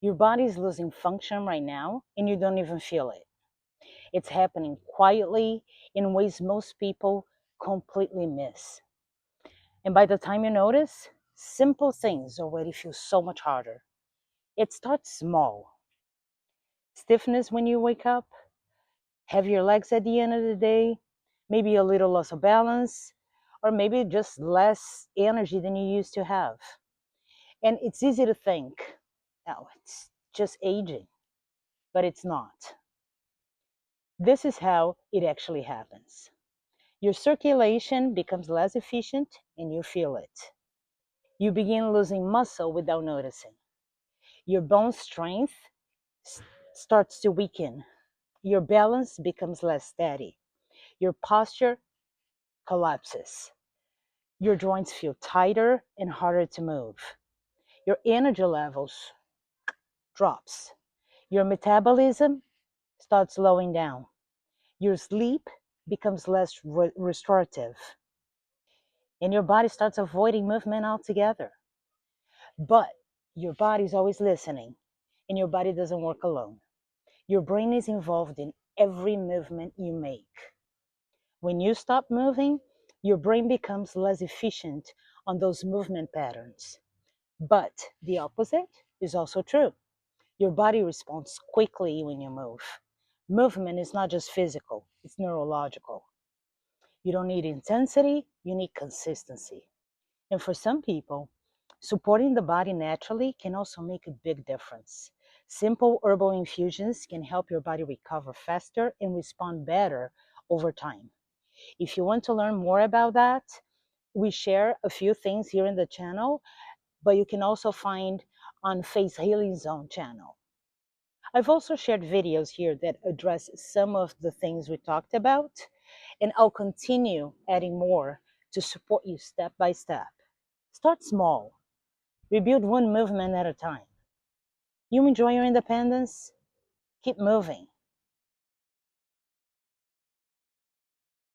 Your body is losing function right now and you don't even feel it. It's happening quietly in ways most people completely miss. And by the time you notice, simple things already feel so much harder. It starts small. Stiffness when you wake up, heavier legs at the end of the day, maybe a little loss of balance, or maybe just less energy than you used to have. And it's easy to think, oh, it's just aging, but it's not. This is how it actually happens. Your circulation becomes less efficient and you feel it. You begin losing muscle without noticing. Your bone strength s- starts to weaken. Your balance becomes less steady. Your posture collapses. Your joints feel tighter and harder to move. Your energy levels drops. Your metabolism starts slowing down. Your sleep becomes less restorative. And your body starts avoiding movement altogether. But your body is always listening, and your body doesn't work alone. Your brain is involved in every movement you make. When you stop moving, your brain becomes less efficient on those movement patterns. But the opposite is also true. Your body responds quickly when you move. Movement is not just physical, it's neurological. You don't need intensity, you need consistency. And for some people, supporting the body naturally can also make a big difference. Simple herbal infusions can help your body recover faster and respond better over time. If you want to learn more about that, we share a few things here in the channel, but you can also find on Face Healing Zone channel. I've also shared videos here that address some of the things we talked about, and I'll continue adding more to support you step by step. Start small. Rebuild one movement at a time. You enjoy your independence? Keep moving.